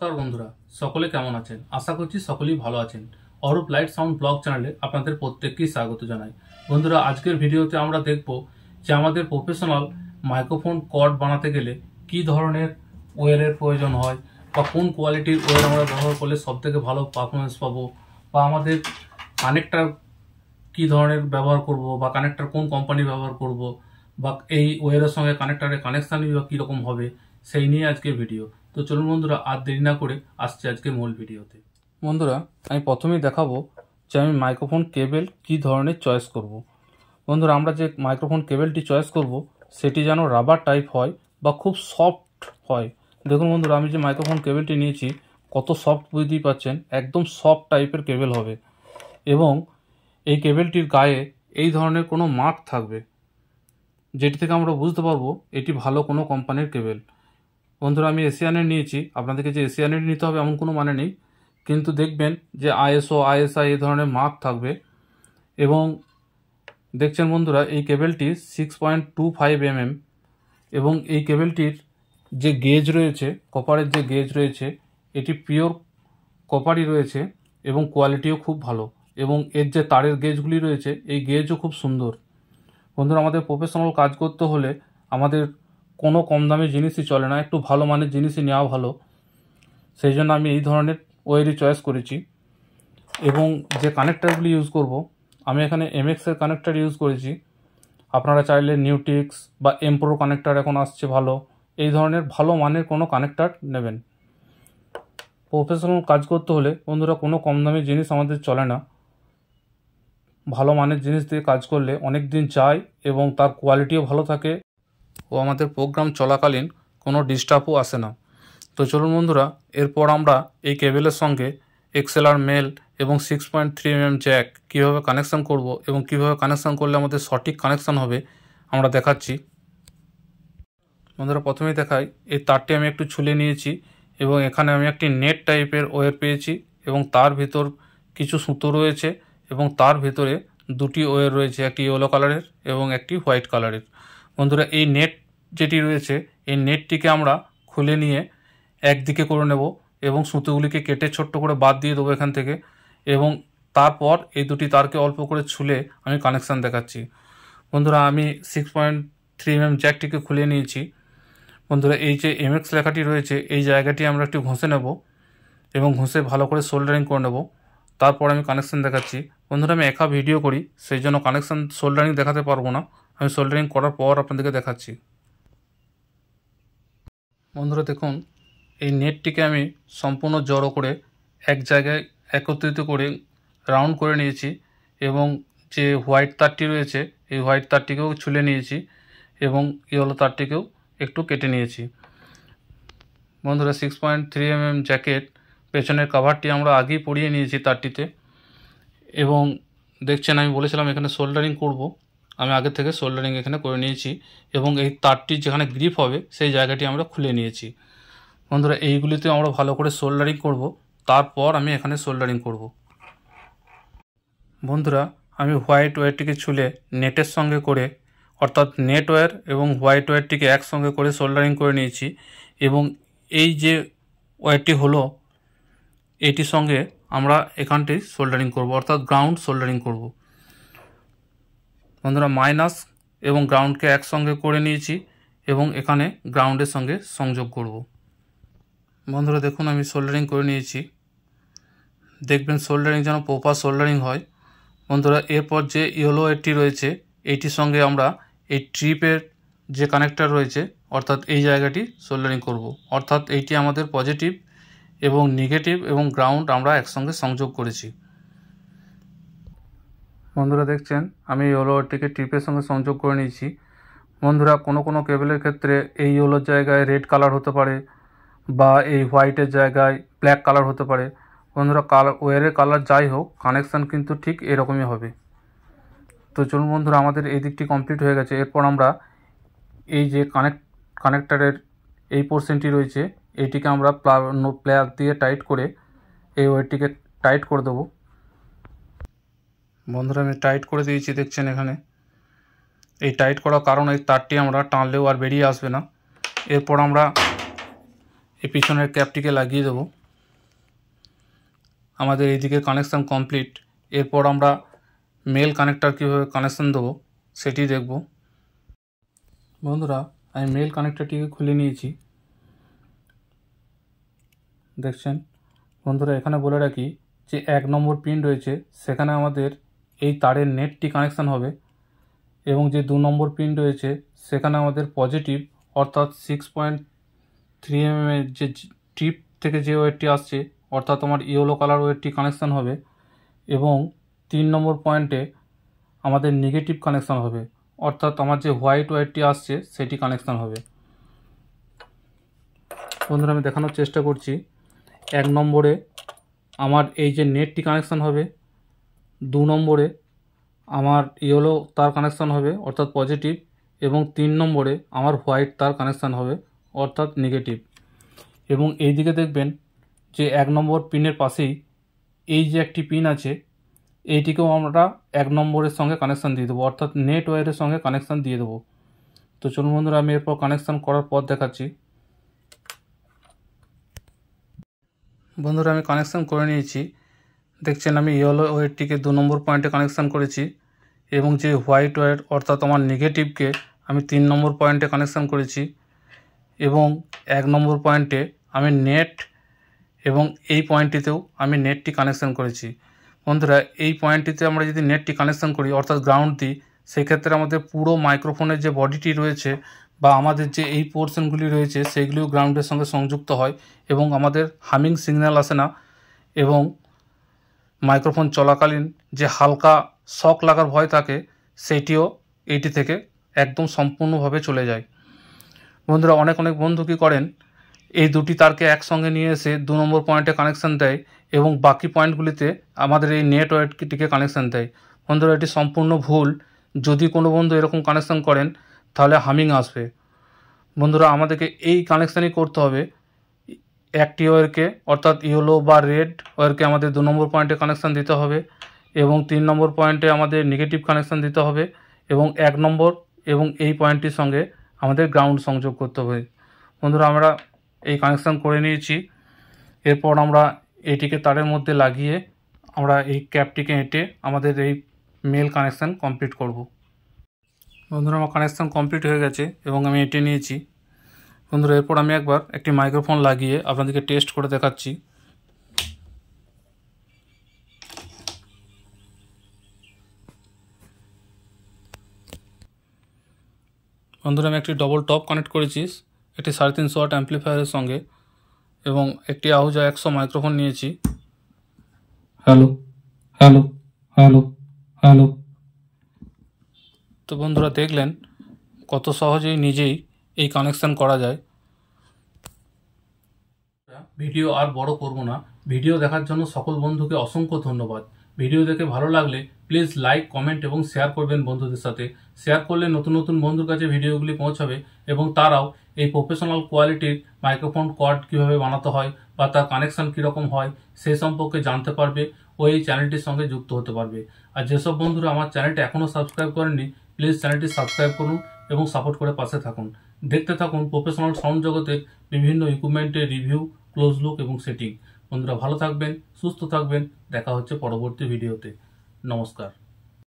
নমস্কার বন্ধুরা, সকলে কেমন আছেন? আশা করছি সকলেই ভালো আছেন। অরূপ লাইট সাউন্ড ব্লগ চ্যানেলে আপনাদের প্রত্যেককেই স্বাগত জানাই। বন্ধুরা, আজকের ভিডিওতে আমরা দেখব যে আমাদের প্রফেশনাল মাইক্রোফোন কর্ড বানাতে গেলে কি ধরনের ওয়্যারের প্রয়োজন হয়, বা কোন কোয়ালিটির ওয়্যার আমরা ব্যবহার করলে সবথেকে ভালো পারফরমেন্স পাবো, বা আমাদের কানেক্টার কি ধরনের ব্যবহার করব, বা কানেক্টার কোন কোম্পানি ব্যবহার করব, বা এই ওয়্যারের সঙ্গে কানেক্টারের কানেকশানই বা কীরকম হবে, সেই নিয়ে আজকে ভিডিও। তো চলুন বন্ধুরা, আর দেরি না করে আসছে আজকে মূল ভিডিওতে। বন্ধুরা, আমি প্রথমেই দেখাবো যে আমি মাইক্রোফোন কেবল কি ধরনের চয়েস করব। বন্ধুরা, আমরা যে মাইক্রোফোন কেবলটি চয়েস করব সেটি যেন রাবার টাইপ হয় বা খুব সফট হয়। দেখুন বন্ধুরা, আমি যে মাইক্রোফোন কেবলটি নিয়েছি কত সফট বুঝতেই পাচ্ছেন, একদম সফট টাইপের কেবল হবে। এবং এই কেবলটির গায়ে এই ধরনের কোনো মার্ক থাকবে, যেটি থেকে আমরা বুঝতে পারবো এটি ভালো কোনো কোম্পানির কেবল। বন্ধুরা, আমি এশিয়ানের নিয়েছি, আপনাদেরকে যে এশিয়ানের নিতে হবে এমন কোনো মানে নেই, কিন্তু দেখবেন যে আইএসও আইএসআই এই ধরনের মার্ক থাকবে। এবং দেখছেন বন্ধুরা, এই কেবলটি 6.25 mm, এবং এই কেবলটির যে গেজ রয়েছে, কপারের যে গেজ রয়েছে, এটি পিওর কপারই রয়েছে এবং কোয়ালিটিও খুব ভালো। এবং এর যে তারের গেজগুলি রয়েছে, এই গেজও খুব সুন্দর। বন্ধুরা, আমাদের প্রফেশনাল কাজ করতে হলে আমাদের কোনো কম দামি জিনিসই চলে না, একটু ভালো মানের জিনিসই নেওয়া ভালো। সেই জন্য আমি এই ধরনের ওয়্যারই চয়েস করেছি। এবং যে কানেক্টারগুলি ইউজ করব, আমি এখানে এমএক্সের কানেক্টার ইউজ করেছি। আপনারা চাইলে নিউটিক্স বা এমপ্রো কানেক্টার এখন আসছে ভালো, এই ধরনের ভালো মানের কোনো কানেক্টার নেবেন। প্রফেশনাল কাজ করতে হলে বন্ধুরা কোনো কম দামি জিনিস আমাদের চলে না, ভালো মানের জিনিস দিয়ে কাজ করলে অনেক দিন যায় এবং তার কোয়ালিটিও ভালো থাকে, ও আমাদের প্রোগ্রাম চলাকালীন কোনো ডিস্টার্বও আসে না। তো চলুন বন্ধুরা, এরপর আমরা এই কেবলের সঙ্গে এক্সএলআর মেল এবং 6.3 mm জ্যাক কীভাবে কানেকশান করব এবং কীভাবে কানেকশান করলে আমাদের সঠিক কানেকশান হবে আমরা দেখাচ্ছি। বন্ধুরা, প্রথমেই দেখাই, এই তারটি আমি একটু ছুলে নিয়েছি এবং এখানে আমি একটি নেট টাইপের ওয়্যার পেয়েছি এবং তার ভিতর কিছু সুতো রয়েছে এবং তার ভিতরে দুটি ওয়্যার রয়েছে, একটি ইয়েলো কালারের এবং একটি হোয়াইট কালারের। বন্ধুরা, এই নেট যেটি রয়েছে, এই নেটটিকে আমরা খুলে নিয়ে একদিকে করে নেব এবং সুতোগুলিকে কেটে ছোট্ট করে বাদ দিয়ে দেবো এখান থেকে। এবং তারপর এই দুটি তারকে অল্প করে ছুলে আমি কানেকশান দেখাচ্ছি। বন্ধুরা, আমি 6.3 mm জ্যাকটিকে খুলে নিয়েছি। বন্ধুরা, এই যে এমএক্স লেখাটি রয়েছে, এই জায়গাটি আমরা একটু ঘষে নেব এবং ঘষে ভালো করে সোল্ডারিং করে নেব, তারপর আমি কানেকশান দেখাচ্ছি। বন্ধুরা, আমি একা ভিডিও করি, সেই জন্য কানেকশান সোল্ডারিং দেখাতে পারবো না, আমি সোল্ডারিং করার পর আপনাদেরকে দেখাচ্ছি। বন্ধুরা দেখুন, এই নেটটিকে আমি সম্পূর্ণ জড়ো করে এক জায়গায় একত্রিত করে রাউন্ড করে নিয়েছি এবং যে হোয়াইট তারটি রয়েছে, এই হোয়াইট তারটিকেও ছুলে নিয়েছি এবং ইয়েলো তারটিকেও একটু কেটে নিয়েছি। বন্ধুরা, 6.3 mm জ্যাকেট পেছনের কাভারটি আমরা আগেই পরিয়ে নিয়েছি তারটিতে। এবং দেখছেন, আমি বলেছিলাম এখানে সোল্ডারিং করব, আমি আগে থেকে সোল্ডারিং এখানে করে নিয়েছি এবং এই তারটি যেখানে গ্রিপ হবে সেই জায়গাটি আমরা খুলে নিয়েছি। বন্ধুরা, এইগুলিতে আমরা ভালো করে সোল্ডারিং করব, তারপর আমি এখানে সোল্ডারিং করব। বন্ধুরা, আমি হোয়াইট ওয়্যারটিকে ছুলে নেটের সঙ্গে করে, অর্থাৎ নেট ওয়্যার এবং হোয়াইট ওয়্যারটিকে একসঙ্গে করে সোল্ডারিং করে নিয়েছি। এবং এই যে ওয়্যারটি হলো, এইটির সঙ্গে আমরা এখানটি সোল্ডারিং করব, অর্থাৎ গ্রাউন্ড সোল্ডারিং করব। বন্ধুরা, মাইনাস এবং গ্রাউন্ডকে একসঙ্গে করে নিয়েছি এবং এখানে গ্রাউন্ডের সঙ্গে সংযোগ করব। বন্ধুরা দেখুন, আমি সোল্ডারিং করে নিয়েছি, দেখবেন সোল্ডারিং যেন প্রপার সোল্ডারিং হয়। বন্ধুরা, এরপর যে ইয়েলো ওয়্যারটি রয়েছে, এইটির সঙ্গে আমরা এই ট্রিপের যে কানেক্টার রয়েছে, অর্থাৎ এই জায়গাটি সোল্ডারিং করব, অর্থাৎ এইটি আমাদের পজিটিভ এবং নেগেটিভ এবং গ্রাউন্ড আমরা একসঙ্গে সংযোগ করেছি। বন্ধুরা দেখছেন, আমি ইয়েলো ওয়্যারটিকে ট্রিপের সঙ্গে সংযোগ করে নিয়েছি। বন্ধুরা, কোনো কোনো কেবলের ক্ষেত্রে এই ইয়েলোর জায়গায় রেড কালার হতে পারে বা এই হোয়াইটের জায়গায় ব্ল্যাক কালার হতে পারে। বন্ধুরা, ওয়্যারের কালার যাই হোক, কানেকশান কিন্তু ঠিক এরকমই হবে। তো চলুন বন্ধুরা, আমাদের এই দিকটি কমপ্লিট হয়ে গেছে। এরপর আমরা এই যে কানেক্টারের এই পোর্শনটি রয়েছে, এইটিকে আমরা প্লাগ দিয়ে টাইট করে এই ওয়্যারটিকে টাইট করে দেবো। বন্ধুরা, আমি টাইট করে দিয়েছি, দেখছেন এখানে। এই টাইট করার কারণ এই তারটি আমরা টানলেও আর বেরিয়ে আসবে না। এরপর আমরা এই পিছনের ক্যাপটিকে লাগিয়ে দেব। আমাদের এইদিকে কানেকশান কমপ্লিট। এরপর আমরা মেল কানেক্টর কীভাবে কানেকশান দেবো সেটি দেখব। বন্ধুরা, আমি মেল কানেক্টরটিকে খুলে নিয়েছি। দেখছেন বন্ধুরা, এখানে বলে রাখি যে 1 নম্বর পিন রয়েছে সেখানে আমাদের এই তারের নেটটি কানেকশান হবে, এবং যে 2 নম্বর পিন রয়েছে সেখানে আমাদের পজিটিভ অর্থাৎ 6.3 mm এর যে টিপ থেকে যে ওয়্যারটি আসছে অর্থাৎ আমার ইয়েলো কালার ওয়্যারটি কানেকশান হবে, এবং 3 নম্বর পয়েন্টে আমাদের নেগেটিভ কানেকশান হবে অর্থাৎ আমার যে হোয়াইট ওয়্যারটি আসছে সেটি কানেকশান হবে। বন্ধুরা, আমি দেখানোর চেষ্টা করছি। 1 নম্বরে আমার এই যে নেটটি কানেকশান হবে, 2 নম্বরে আমার ইয়েলো তার কানেকশান হবে অর্থাৎ পজিটিভ, এবং 3 নম্বরে আমার হোয়াইট তার কানেকশান হবে অর্থাৎ নেগেটিভ। এবং এই দিকে দেখবেন যে 1 নম্বর পিনের পাশেই এই যে একটি পিন আছে, এইটিকেও আমরা 1 নম্বরের সঙ্গে কানেকশান দিয়ে দেবো অর্থাৎ নেট ওয়্যারের সঙ্গে কানেকশান দিয়ে দেবো। তো চলুন বন্ধুরা, আমি এরপর কানেকশান করার পর দেখাচ্ছি। বন্ধুরা, আমি কানেকশান করে নিয়েছি। দেখছেন আমি ইয়েলো ওয়্যারটিকে 2 নম্বর পয়েন্টে কানেকশান করেছি, এবং যে হোয়াইট ওয়্যার অর্থাৎ আমার নেগেটিভকে আমি 3 নম্বর পয়েন্টে কানেকশান করেছি, এবং 1 নম্বর পয়েন্টে আমি নেট, এবং এই পয়েন্টটিতেও আমি নেটটি কানেকশান করেছি। বন্ধুরা, এই পয়েন্টটিতে আমরা যদি নেটটি কানেকশান করি অর্থাৎ গ্রাউন্ড দিই, সেক্ষেত্রে আমাদের পুরো মাইক্রোফোনের যে বডিটি রয়েছে বা আমাদের যে এই পোর্শনগুলি রয়েছে সেইগুলিও গ্রাউন্ডের সঙ্গে সংযুক্ত হয়, এবং আমাদের হামিং সিগন্যাল আসে না, এবং মাইক্রোফোন চলাকালীন যে হালকা শক লাগার ভয় থাকে সেইটিও এইটি থেকে একদম সম্পূর্ণভাবে চলে যায়। বন্ধুরা, অনেক বন্ধু কী করেন, এই দুটি তারকে একসঙ্গে নিয়ে এসে 2 নম্বর পয়েন্টে কানেকশান দেয় এবং বাকি পয়েন্টগুলিতে আমাদের এই নেট ওয়্যারটিকে কানেকশান দেয়। বন্ধুরা, এটি সম্পূর্ণ ভুল। যদি কোনো বন্ধু এরকম কানেকশান করেন তাহলে হামিং আসবে। বন্ধুরা, আমাদেরকে এই কানেকশানই করতে হবে। একটি ওয়্যারকে অর্থাৎ ইয়েলো বা রেড ওয়্যারকে আমাদের 2 নম্বর পয়েন্টে কানেকশান দিতে হবে, এবং 3 নম্বর পয়েন্টে আমাদের নেগেটিভ কানেকশান দিতে হবে, এবং 1 নম্বর এবং এই পয়েন্টটির সঙ্গে আমাদের গ্রাউন্ড সংযোগ করতে হবে। বন্ধুরা, আমরা এই কানেকশান করে নিয়েছি। এরপর আমরা এইটিকে তারের মধ্যে লাগিয়ে আমরা এই ক্যাপটিকে এঁটে আমাদের এই মেল কানেকশান কমপ্লিট করব। বন্ধুরা, আমার কানেকশান কমপ্লিট হয়ে গেছে এবং আমি এঁটে নিয়েছি। বন্ধুরা, এরপর আমি একবার একটি মাইক্রোফোন লাগিয়ে আপনাদেরকে টেস্ট করে দেখাচ্ছি। বন্ধুরা, আমি একটি ডবল টপ কানেক্ট করেছি একটি 350 ওয়াট অ্যাম্পলিফায়ারের সঙ্গে, এবং একটি আহুজা 100 মাইক্রোফোন নিয়েছি। Hello hello hello hello. তো বন্ধুরা, দেখলেন কত সহজেই নিজেই এই কানেকশান করা যায়। ভিডিও আর বড় করব না। ভিডিও দেখার জন্য সকল বন্ধুকে অসংখ্য ধন্যবাদ। ভিডিও দেখে ভালো লাগলে প্লিজ লাইক, কমেন্ট এবং শেয়ার করবেন বন্ধুদের সাথে। শেয়ার করলে নতুন নতুন বন্ধুর কাছে ভিডিওগুলি পৌঁছাবে এবং তারাও এই প্রফেশনাল কোয়ালিটির মাইক্রোফোন কর্ড কীভাবে বানাতে হয় বা তার কানেকশান কীরকম হয় সেই সম্পর্কে জানতে পারবে ও এই চ্যানেলটির সঙ্গে যুক্ত হতে পারবে। আর যেসব বন্ধুরা আমার চ্যানেলটি এখনও সাবস্ক্রাইব করেননি, প্লিজ চ্যানেলটি সাবস্ক্রাইব করুন এবং সাপোর্ট করে পাশে থাকুন। দেখতে থাকুন প্রফেশনাল সাউন্ড জগতের বিভিন্ন ইকুইপমেন্টের রিভিউ, ক্লোজ লুক এবং সেটিং। বন্ধুরা, ভালো থাকবেন, সুস্থ থাকবেন। দেখা হচ্ছে পরবর্তী ভিডিওতে। নমস্কার।